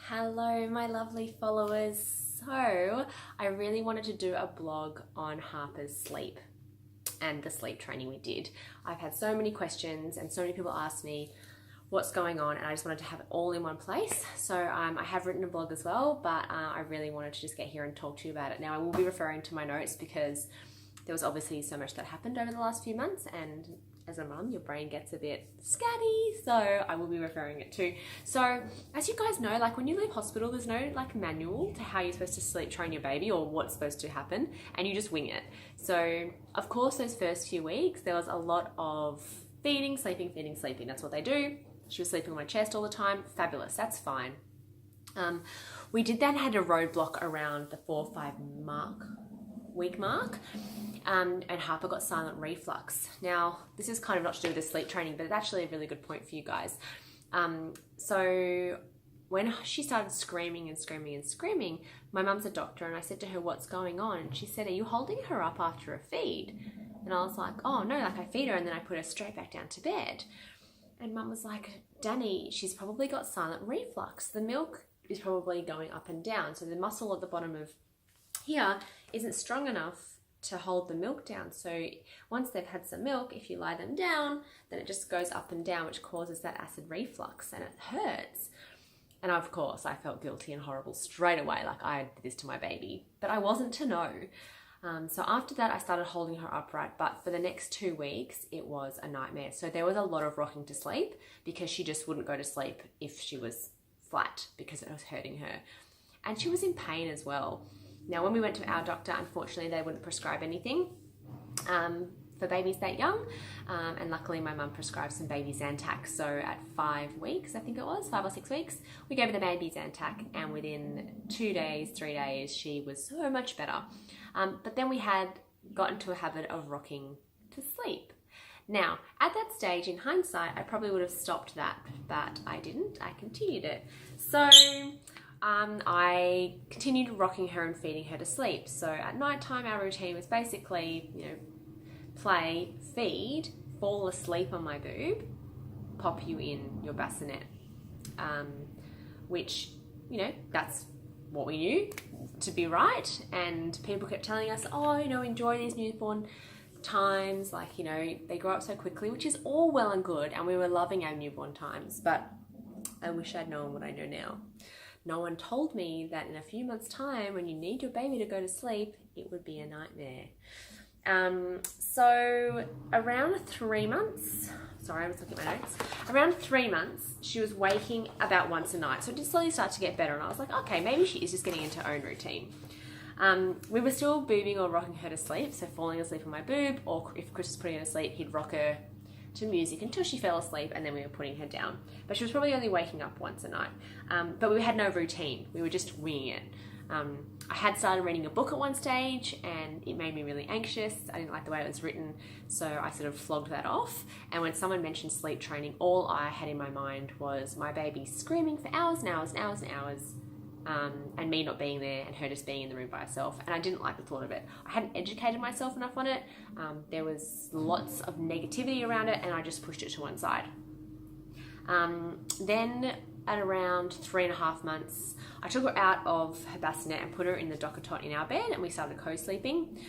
Hello, my lovely followers. So, I really wanted to do a blog on Harper's sleep and the sleep training we did. I've had so many questions and so many people ask me what's going on, and I just wanted to have it all in one place. So, I have written a blog as well, but I really wanted to just get here and talk to you about it. Now, I will be referring to my notes because there was obviously so much that happened over the last few months, and as a mum, your brain gets a bit scatty, so I will be referring it to. So, as you guys know, like when you leave hospital, there's no like manual to how you're supposed to sleep train your baby or what's supposed to happen, and you just wing it. So, of course, those first few weeks, there was a lot of feeding, sleeping, feeding, sleeping. That's what they do. She was sleeping on my chest all the time. Fabulous, that's fine. We did then had a roadblock around the 4 or 5 week mark. And Harper got silent reflux. Now, this is kind of not to do with the sleep training, but it's actually a really good point for you guys. So when she started screaming and screaming and screaming, my mum's a doctor, and I said to her, what's going on? And she said, are you holding her up after a feed? And I was like, oh no, like I feed her and then I put her straight back down to bed. And mum was like, Danny, she's probably got silent reflux. The milk is probably going up and down. So the muscle at the bottom of here isn't strong enough to hold the milk down. So once they've had some milk, if you lie them down, then it just goes up and down, which causes that acid reflux, and it hurts. And of course, I felt guilty and horrible straight away, like I did this to my baby, but I wasn't to know. So after that, I started holding her upright, but for the next 2 weeks, it was a nightmare. So there was a lot of rocking to sleep because she just wouldn't go to sleep if she was flat because it was hurting her. And she was in pain as well. Now, when we went to our doctor, unfortunately, they wouldn't prescribe anything for babies that young. And luckily, my mum prescribed some baby Zantac. So at 5 weeks, I think it was, 5 or 6 weeks, we gave her the baby Zantac. And within 2 days, 3 days, she was so much better. But then we had got into a habit of rocking to sleep. Now, at that stage, in hindsight, I probably would have stopped that, but I didn't. I continued it. So I continued rocking her and feeding her to sleep. So at night time, our routine was basically, play, feed, fall asleep on my boob, pop you in your bassinet, which, that's what we knew to be right. And people kept telling us, enjoy these newborn times, they grow up so quickly, which is all well and good. And we were loving our newborn times, but I wish I'd known what I know now. No one told me that in a few months' time, when you need your baby to go to sleep, it would be a nightmare. So around 3 months, sorry, I was looking at my notes. Around 3 months, she was waking about once a night. So it just slowly started to get better. And I was like, okay, maybe she is just getting into her own routine. We were still boobing or rocking her to sleep. So falling asleep on my boob, or if Chris was putting her to sleep, he'd rock her to music until she fell asleep, and then we were putting her down. But she was probably only waking up once a night. But we had no routine. We were just winging it. I had started reading a book at one stage, and it made me really anxious. I didn't like the way it was written, so I sort of flogged that off. And when someone mentioned sleep training, all I had in my mind was my baby screaming for hours and hours and hours and hours, and me not being there and her just being in the room by herself. And I didn't like the thought of it. I hadn't educated myself enough on it. There was lots of negativity around it, and I just pushed it to one side. Then at around 3.5 months, I took her out of her bassinet and put her in the docker tot in our bed, and we started co-sleeping.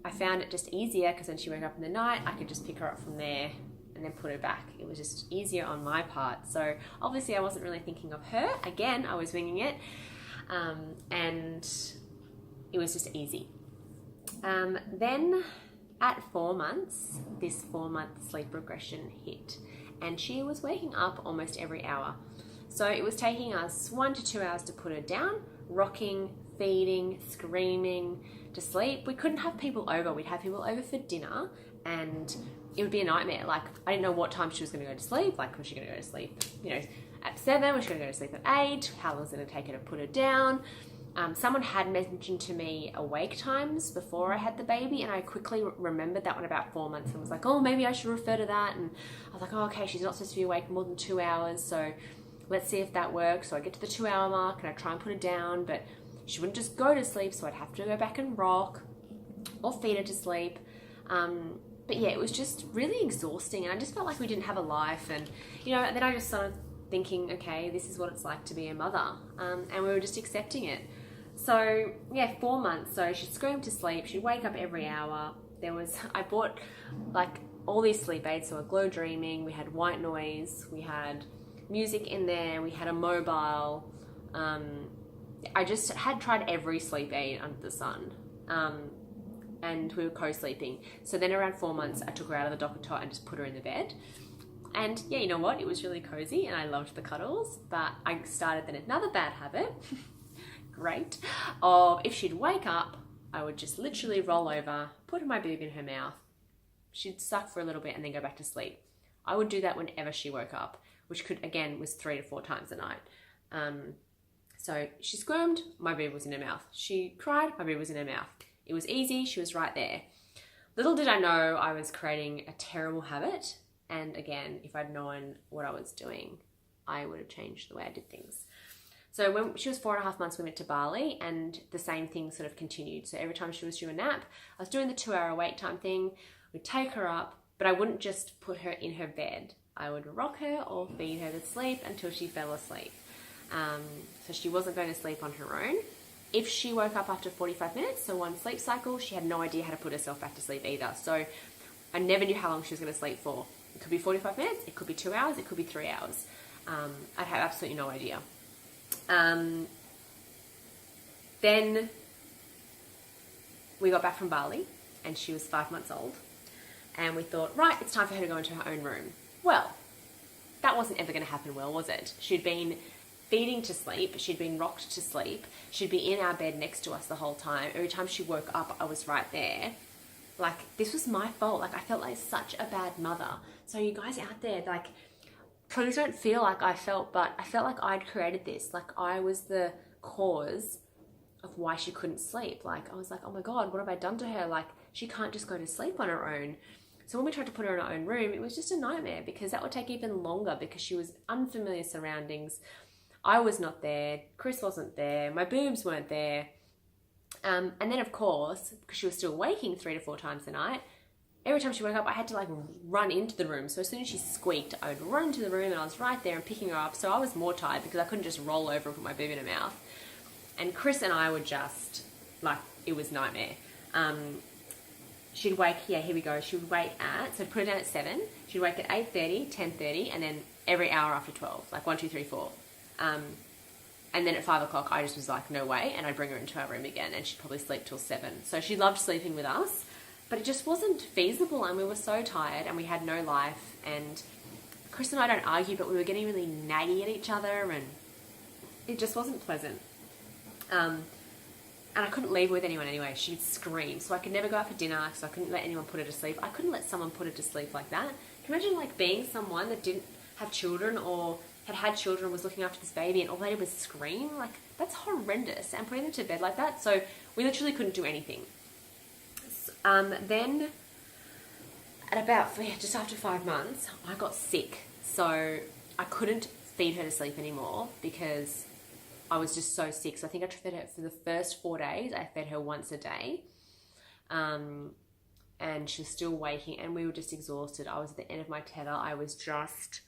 I found it just easier because when she woke up in the night, I could just pick her up from there and then put her back. It was just easier on my part. So obviously I wasn't really thinking of her. Again, I was winging it. And it was just easy. Then at 4 months, this 4-month sleep regression hit, and she was waking up almost every hour. So it was taking us 1 to 2 hours to put her down, rocking, feeding, screaming to sleep. We couldn't have people over. We'd have people over for dinner, and it would be a nightmare. Like, I didn't know what time she was going to go to sleep. Like, was she going to go to sleep, at 7? Was she going to go to sleep at 8? How long was it going to take her to put her down? Someone had mentioned to me awake times before I had the baby, and I quickly remembered that one about 4 months and was like, oh, maybe I should refer to that. And I was like, oh, okay, she's not supposed to be awake more than 2 hours, so let's see if that works. So I get to the 2-hour mark and I try and put her down, but she wouldn't just go to sleep, so I'd have to go back and rock or feed her to sleep. But yeah, it was just really exhausting, and I just felt like we didn't have a life. And then I just sort of thinking, okay, this is what it's like to be a mother. And we were just accepting it. So yeah, 4 months. So she'd scream to sleep. She'd wake up every hour. I bought like all these sleep aids. So a Glow Dreaming, we had white noise, we had music in there, we had a mobile. I just had tried every sleep aid under the sun. And we were co-sleeping. So then around 4 months, I took her out of the docker tot and just put her in the bed. And yeah, you know what? It was really cozy and I loved the cuddles, but I started then another bad habit, great, of if she'd wake up, I would just literally roll over, put my boob in her mouth. She'd suck for a little bit and then go back to sleep. I would do that whenever she woke up, which was 3 to 4 times a night. So she squirmed, my boob was in her mouth. She cried, my boob was in her mouth. It was easy, she was right there. Little did I know I was creating a terrible habit. And again, if I'd known what I was doing, I would have changed the way I did things. So when she was 4.5 months, we went to Bali and the same thing sort of continued. So every time she was due a nap, I was doing the 2-hour wait time thing. We'd take her up, but I wouldn't just put her in her bed. I would rock her or feed her to sleep until she fell asleep. So she wasn't going to sleep on her own. If she woke up after 45 minutes, so one sleep cycle, she had no idea how to put herself back to sleep either. So I never knew how long she was going to sleep for. It could be 45 minutes, it could be 2 hours, it could be 3 hours. I'd have absolutely no idea. Then we got back from Bali and she was 5 months old. And we thought, right, it's time for her to go into her own room. Well, that wasn't ever going to happen well, was it? She'd been feeding to sleep, she'd been rocked to sleep, she'd be in our bed next to us the whole time. Every time she woke up, I was right there. Like, this was my fault. Like, I felt like such a bad mother. So you guys out there, like, please don't feel like I felt, but I felt like I'd created this. Like, I was the cause of why she couldn't sleep. Like, I was like, oh my God, what have I done to her? Like, she can't just go to sleep on her own. So when we tried to put her in her own room, it was just a nightmare because that would take even longer because she was unfamiliar surroundings. I was not there. Chris wasn't there. My boobs weren't there. And then, of course, because she was still waking 3 to 4 times a night, every time she woke up, I had to like run into the room. So as soon as she squeaked, I would run into the room and I was right there and picking her up. So I was more tired because I couldn't just roll over and put my boob in her mouth. And Chris and I were just like, it was nightmare. She'd wake, here we go. She would wake so I'd put her down at 7. She'd wake at 8:30, 10:30, and then every hour after 12, like 1, 2, 3, 4. And then at 5 o'clock, I just was like, no way. And I'd bring her into our room again and she'd probably sleep till 7. So she loved sleeping with us, but it just wasn't feasible. And we were so tired and we had no life. And Chris and I don't argue, but we were getting really naggy at each other and it just wasn't pleasant. And I couldn't leave with anyone anyway. She'd scream. So I could never go out for dinner because I couldn't let anyone put her to sleep. I couldn't let someone put her to sleep like that. Can you imagine like being someone that didn't have children or had children, was looking after this baby and all they did was scream? Like, that's horrendous. And putting them to bed like that. So we literally couldn't do anything. Then at about, just after 5 months, I got sick. So I couldn't feed her to sleep anymore because I was just so sick. So I think I fed her for the first 4 days. I fed her once a day. And she was still waking and we were just exhausted. I was at the end of my tether. I was just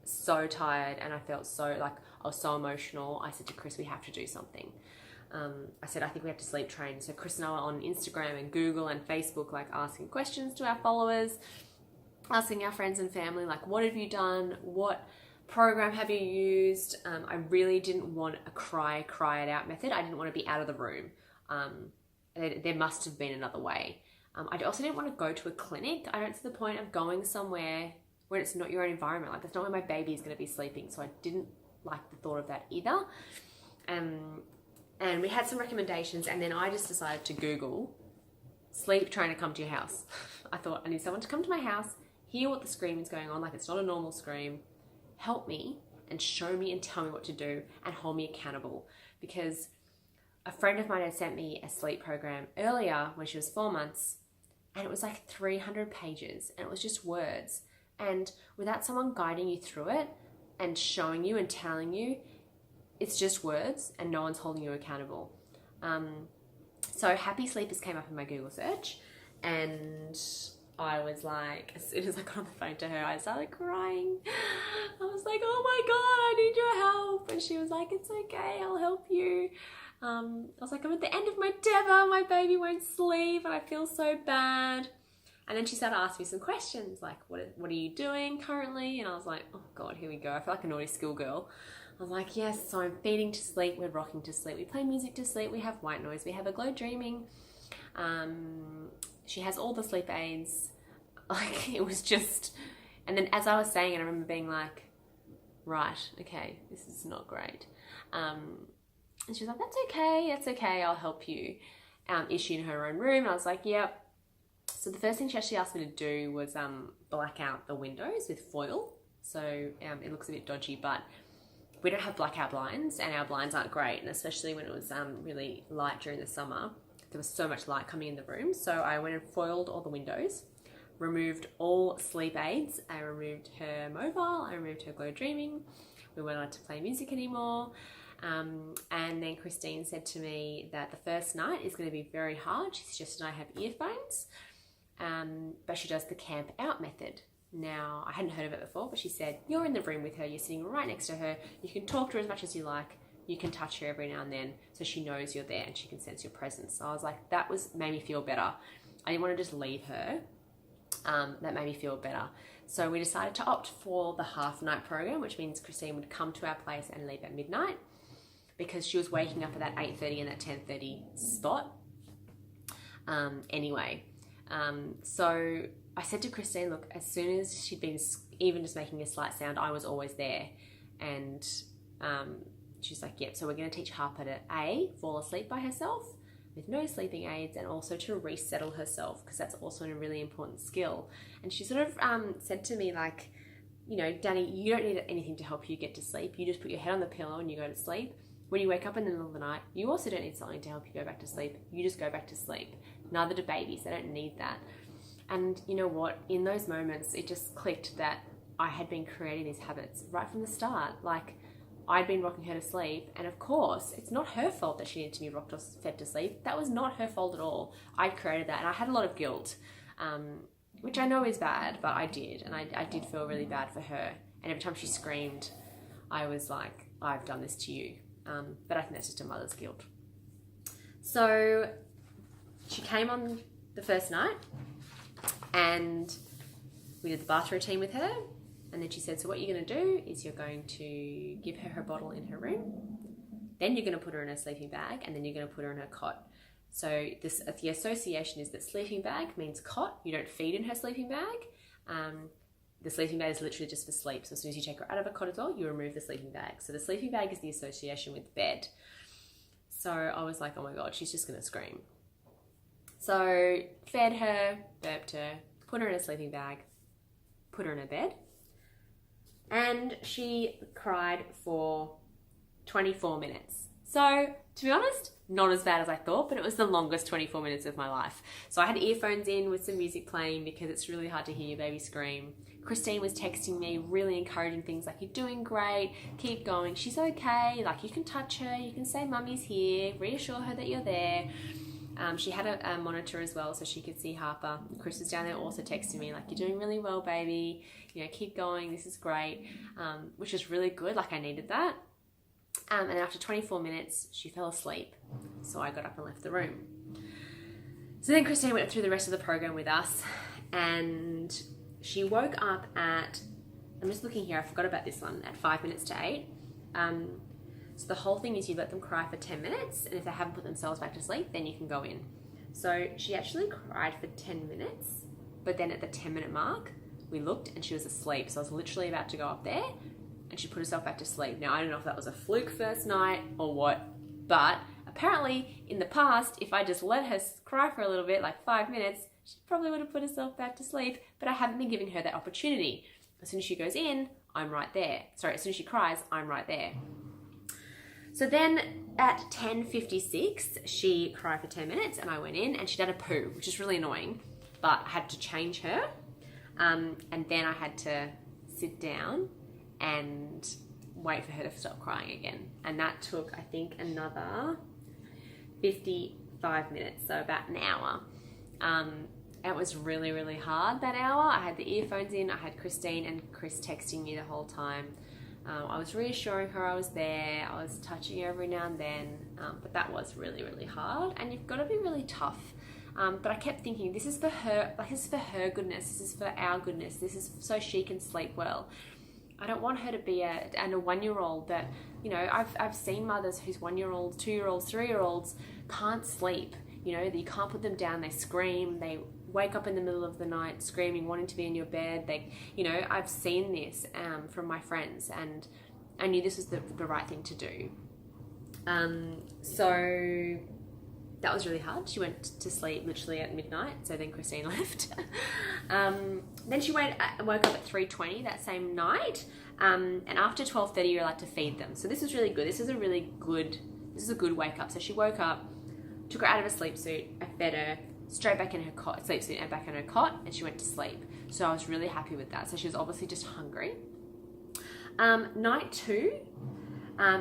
so tired and I felt so like I was so emotional. I said to Chris, we have to do something. I said, I think we have to sleep train. So Chris and I were on Instagram and Google and Facebook, like asking questions to our followers, asking our friends and family, like, what have you done? What program have you used? I really didn't want a cry it out method. I didn't want to be out of the room. There must have been another way. I also didn't want to go to a clinic. I don't see the point of going somewhere where it's not your own environment. Like, that's not where my baby is going to be sleeping. So I didn't like the thought of that either. And we had some recommendations and then I just decided to Google sleep trying to come to your house. I thought I need someone to come to my house, hear what the scream is going on, like it's not a normal scream, help me and show me and tell me what to do and hold me accountable. Because a friend of mine had sent me a sleep program earlier when she was 4 months and it was like 300 pages and it was just words. And without someone guiding you through it and showing you and telling you, it's just words and no one's holding you accountable. So happy sleepers came up in my Google search and I was like, as soon as I got on the phone to her, I started crying. I was like, oh my God, I need your help. And she was like, it's okay, I'll help you. I was like, I'm at the end of my tether, my baby won't sleep and I feel so bad. And then she started asking me some questions like, what are you doing currently? And I was like, oh God, here we go. I feel like a naughty schoolgirl. I was like, yes, so I'm feeding to sleep, we're rocking to sleep, we play music to sleep, we have white noise, we have a glow dreaming. She has all the sleep aids. Like, it was just, and then as I was saying it, I remember being like, right, okay, this is not great. And she was like, that's okay, I'll help you. Is she in her own room? And I was like, yep. So the first thing she actually asked me to do was black out the windows with foil. So it looks a bit dodgy, but we don't have blackout blinds and our blinds aren't great. And especially when it was really light during the summer, there was so much light coming in the room. So I went and foiled all the windows, removed all sleep aids. I removed her mobile, I removed her glow dreaming. We weren't allowed to play music anymore. And then Christine said to me that the first night is going to be very hard. She suggested I have earphones, but she does the camp out method. Now, I hadn't heard of it before, but she said, you're in the room with her, you're sitting right next to her, you can talk to her as much as you like, you can touch her every now and then, so she knows you're there and she can sense your presence. So I was like, made me feel better. I didn't want to just leave her. That made me feel better. So we decided to opt for the half night program, which means Christine would come to our place and leave at midnight, because she was waking up at that 8:30 and that 10:30 spot. So I said to Christine, look, as soon as she'd been even just making a slight sound, I was always there. And she's like, yep, so we're going to teach Harper to fall asleep by herself with no sleeping aids, and also to resettle herself, because that's also a really important skill. And she sort of said to me, like, you know, Danny, you don't need anything to help you get to sleep. You just put your head on the pillow and you go to sleep. When you wake up in the middle of the night, you also don't need something to help you go back to sleep. You just go back to sleep. Neither do babies. They don't need that. And you know what? In those moments, it just clicked that I had been creating these habits right from the start. Like, I'd been rocking her to sleep, and of course, it's not her fault that she needed to be rocked or fed to sleep. That was not her fault at all. I'd created that, and I had a lot of guilt, which I know is bad, but I did, and I did feel really bad for her. And every time she screamed, I was like, I've done this to you. But I think that's just a mother's guilt. So she came on the first night, and we did the bath routine with her. And then she said, so what you're going to do is you're going to give her bottle in her room. Then you're going to put her in her sleeping bag, and then you're going to put her in her cot. So the association is that sleeping bag means cot. You don't feed in her sleeping bag. The sleeping bag is literally just for sleep. So as soon as you take her out of a cot as well, you remove the sleeping bag. So the sleeping bag is the association with bed. So I was like, oh my God, she's just going to scream. So fed her, burped her, put her in a sleeping bag, put her in her bed. And she cried for 24 minutes. So, to be honest, not as bad as I thought, but it was the longest 24 minutes of my life. So I had earphones in with some music playing, because it's really hard to hear your baby scream. Christine was texting me, really encouraging things like, you're doing great, keep going, she's okay, like, you can touch her, you can say mummy's here, reassure her that you're there. She had a monitor as well, so she could see Harper. Chris was down there also texting me, like, you're doing really well, baby. You know, keep going. This is great, which was really good. Like, I needed that. And after 24 minutes, she fell asleep. So I got up and left the room. So then Christine went through the rest of the program with us, and she woke up at, I'm just looking here, I forgot about this one, at 5 minutes to 8. So the whole thing is you let them cry for 10 minutes, and if they haven't put themselves back to sleep, then you can go in. So she actually cried for 10 minutes, but then at the 10-minute mark, we looked and she was asleep. So I was literally about to go up there, and she put herself back to sleep. Now, I don't know if that was a fluke first night or what, but apparently in the past, if I just let her cry for a little bit, like 5 minutes, she probably would have put herself back to sleep, but I haven't been giving her that opportunity. As soon as she goes in, I'm right there. Sorry, as soon as she cries, I'm right there. So then at 10:56, she cried for 10 minutes, and I went in, and she'd had a poo, which is really annoying, but I had to change her. And then I had to sit down and wait for her to stop crying again. And that took, I think, another 55 minutes, so about an hour. It was really, really hard that hour. I had the earphones in, I had Christine and Chris texting me the whole time. I was reassuring her I was there, I was touching her every now and then, but that was really, really hard, and you've got to be really tough. But I kept thinking, this is for her, like this is for her goodness, this is for our goodness, this is so she can sleep well. I don't want her to be a 1-year-old that, you know, I've seen mothers whose 1-year-olds, 2-year-olds, 3-year-olds can't sleep, you know, that you can't put them down, they scream, they wake up in the middle of the night screaming, wanting to be in your bed. They, you know, I've seen this from my friends, and I knew this was the right thing to do. So that was really hard. She went to sleep literally at midnight, so then Christine left. Then she woke up at 3:20 that same night, and after 12:30 you're allowed to feed them. So this was really good. This is a good wake up. So she woke up, took her out of her sleep suit, I fed her, straight back in her cot, sleep suit, and back in her cot, and she went to sleep. So I was really happy with that. So she was obviously just hungry. Night 2,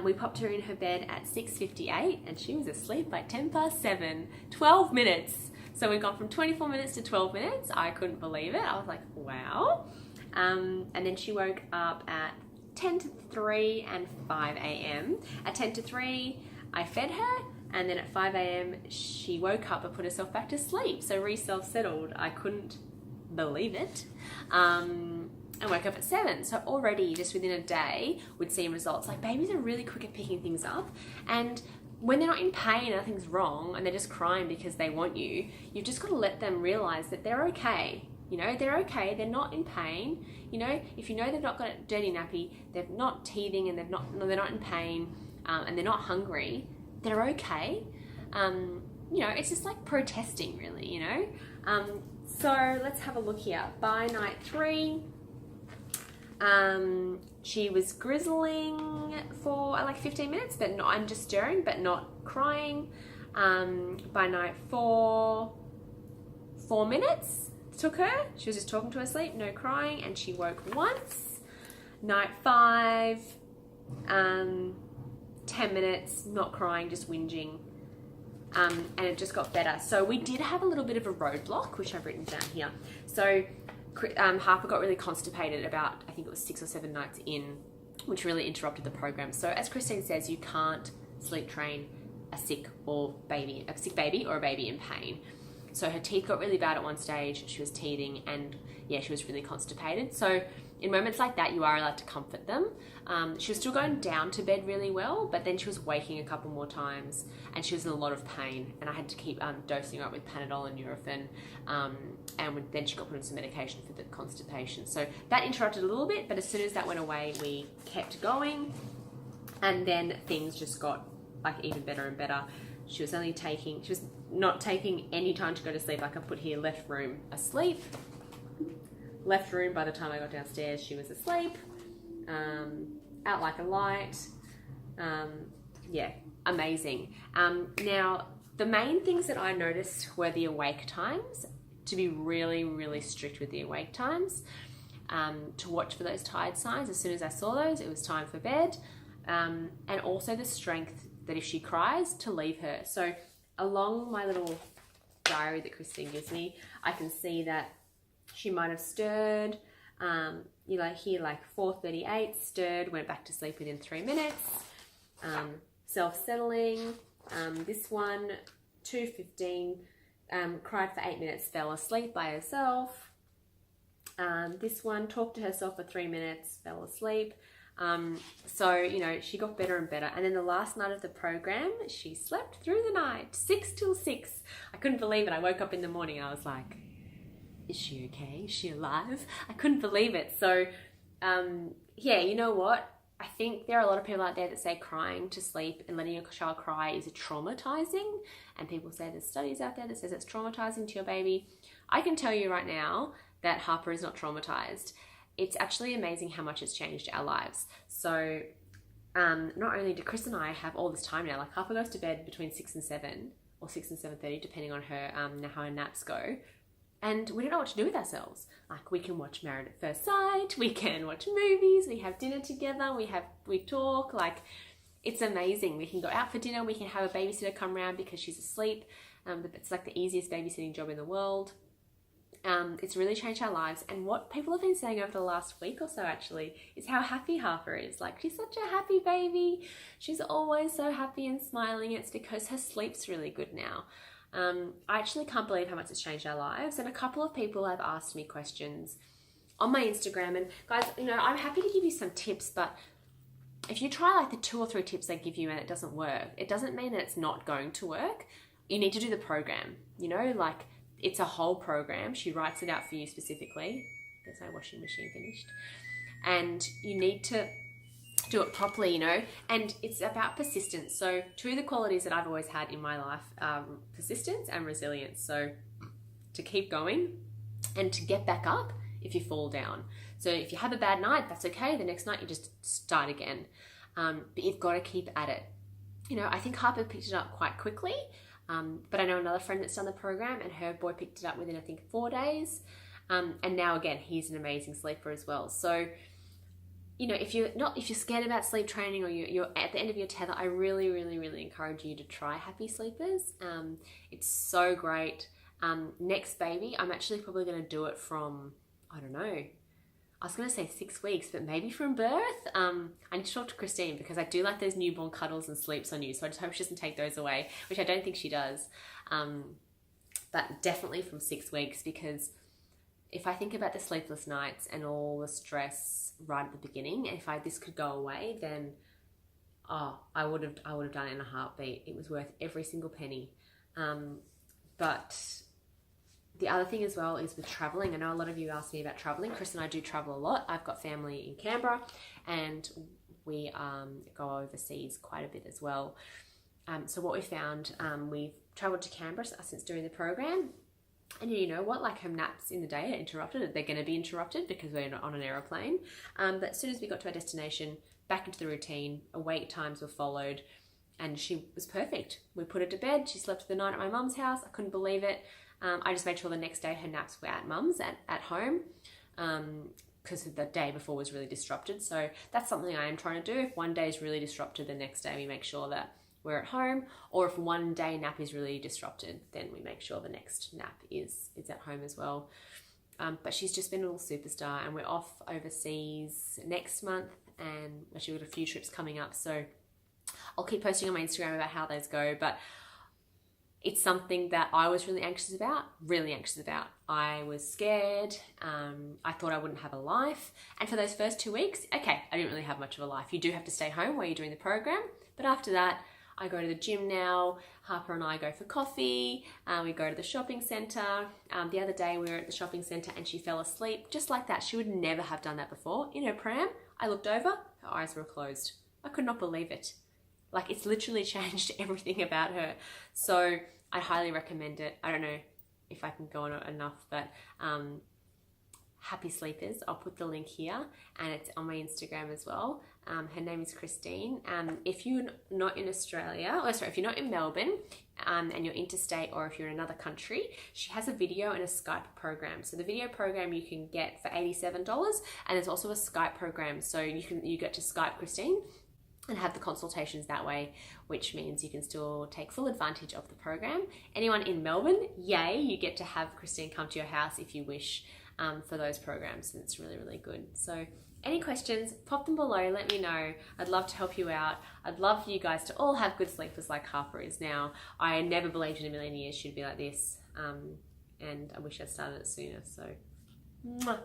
we popped her in her bed at 6:58, and she was asleep by 7:10. 12 minutes. So we've gone from 24 minutes to 12 minutes. I couldn't believe it. I was like, wow. And then she woke up at 10 to 3 and 5 a.m. At 10 to 3, I fed her, and then at 5 a.m. she woke up and put herself back to sleep. So self-settled. I couldn't believe it. And woke up at 7. So already just within a day we'd seen results. Like, babies are really quick at picking things up, and when they're not in pain and nothing's wrong and they're just crying because they want you, you've just got to let them realize that they're okay. You know, they're okay, they're not in pain. You know, if you know they've not got a dirty nappy, they're not teething, and they're not in pain, and they're not hungry, they're okay. You know, it's just like protesting, really, you know. So let's have a look here. By night 3, she was grizzling for like 15 minutes, but not, I'm just stirring, but not crying. By night 4, 4 minutes took her. She was just talking to her sleep, no crying, and she woke once. Night 5, 10 minutes, not crying, just whinging. And it just got better. So we did have a little bit of a roadblock, which I've written down here. So Harper got really constipated about, I think it was 6 or 7 nights in, which really interrupted the program. So as Christine says, you can't sleep train a sick baby or a baby in pain. So her teeth got really bad at one stage, she was teething, and yeah, she was really constipated. So in moments like that, you are allowed to comfort them. She was still going down to bed really well, but then she was waking a couple more times, and she was in a lot of pain, and I had to keep dosing her up with Panadol and Nurofen, and then she got put on some medication for the constipation. So that interrupted a little bit, but as soon as that went away, we kept going, and then things just got like even better and better. She was not taking any time to go to sleep. Like I put here, left room asleep. Left room, by the time I got downstairs, she was asleep. Out like a light. Yeah, amazing. Now, the main things that I noticed were the awake times, to be really, really strict with the awake times, to watch for those tired signs. As soon as I saw those, it was time for bed. And also the strength that if she cries, to leave her. So along my little diary that Christine gives me, I can see that she might have stirred, you like here, like 4:38, stirred, went back to sleep within 3 minutes, self-settling. This one, 2:15, cried for 8 minutes, fell asleep by herself. This one talked to herself for 3 minutes, fell asleep. So, you know, she got better and better. And then the last night of the program, she slept through the night, 6 till 6. I couldn't believe it. I woke up in the morning and I was like, is she okay? Is she alive? I couldn't believe it. So, yeah, you know what? I think there are a lot of people out there that say crying to sleep and letting your child cry is traumatizing. And people say there's studies out there that says it's traumatizing to your baby. I can tell you right now that Harper is not traumatized. It's actually amazing how much it's changed our lives. So not only do Chris and I have all this time now, like Harper goes to bed between 6 and 7 or 6 and 7:30, depending on her how her naps go. And we don't know what to do with ourselves. Like, we can watch Married at First Sight, we can watch movies, we have dinner together, we talk, like, it's amazing. We can go out for dinner, we can have a babysitter come around because she's asleep. It's like the easiest babysitting job in the world. It's really changed our lives. And what people have been saying over the last week or so actually is how happy Harper is. Like, she's such a happy baby. She's always so happy and smiling. It's because her sleep's really good now. I actually can't believe how much it's changed our lives. And a couple of people have asked me questions on my Instagram. And guys, you know, I'm happy to give you some tips, but if you try like the 2 or 3 tips they give you and it doesn't work, it doesn't mean that it's not going to work. You need to do the program, you know, like it's a whole program. She writes it out for you specifically. There's my washing machine finished. And you need to do it properly, you know, and it's about persistence. So 2 of the qualities that I've always had in my life are persistence and resilience. So to keep going and to get back up if you fall down. So if you have a bad night, that's okay. The next night you just start again. But you've got to keep at it. You know, I think Harper picked it up quite quickly. But I know another friend that's done the program and her boy picked it up within, I think, 4 days. And now again, he's an amazing sleeper as well. So, you know, if you're scared about sleep training or you're at the end of your tether, I really, really, really encourage you to try Happy Sleepers. It's so great. Next baby, I'm actually probably going to do it from, I don't know, I was going to say 6 weeks, but maybe from birth. I need to talk to Christine because I do like those newborn cuddles and sleeps on you. So I just hope she doesn't take those away, which I don't think she does. But definitely from 6 weeks, because if I think about the sleepless nights and all the stress right at the beginning, if this could go away, then I would have done it in a heartbeat. It was worth every single penny. But the other thing as well is with traveling. I know a lot of you ask me about traveling. Chris and I do travel a lot. I've got family in Canberra and we go overseas quite a bit as well. So what we found, we've traveled to Canberra since doing the program. And you know what, like her naps in the day are interrupted. They're going to be interrupted because we're not on an aeroplane. But as soon as we got to our destination, back into the routine, awake times were followed and she was perfect. We put her to bed. She slept the night at my mum's house. I couldn't believe it. I just made sure the next day her naps were at mum's at home because the day before was really disrupted. So that's something I am trying to do. If one day is really disrupted, the next day we make sure that we're at home, or if one day nap is really disrupted, then we make sure the next nap is at home as well. But she's just been a little superstar and we're off overseas next month and actually we've got a few trips coming up. So I'll keep posting on my Instagram about how those go, but it's something that I was really anxious about. I was scared. I thought I wouldn't have a life. And for those first 2 weeks, okay, I didn't really have much of a life. You do have to stay home while you're doing the program. But after that, I go to the gym now. Harper and I go for coffee. We go to the shopping centre. The other day we were at the shopping centre and she fell asleep just like that. She would never have done that before. In her pram, I looked over, her eyes were closed. I could not believe it. Like, it's literally changed everything about her. So I highly recommend it. I don't know if I can go on it enough, but Happy Sleepers, I'll put the link here and it's on my Instagram as well. Her name is Christine. If you're not in Australia, if you're not in Melbourne and you're interstate, or if you're in another country, she has a video and a Skype program. So the video program you can get for $87 and there's also a Skype program. So you get to Skype Christine and have the consultations that way, which means you can still take full advantage of the program. Anyone in Melbourne, yay, you get to have Christine come to your house if you wish for those programs, and it's really, really good. So any questions, pop them below, let me know. I'd love to help you out. I'd love for you guys to all have good sleepers like Harper is now. I never believed in a million years she'd be like this, and I wish I'd started it sooner. So, mwah.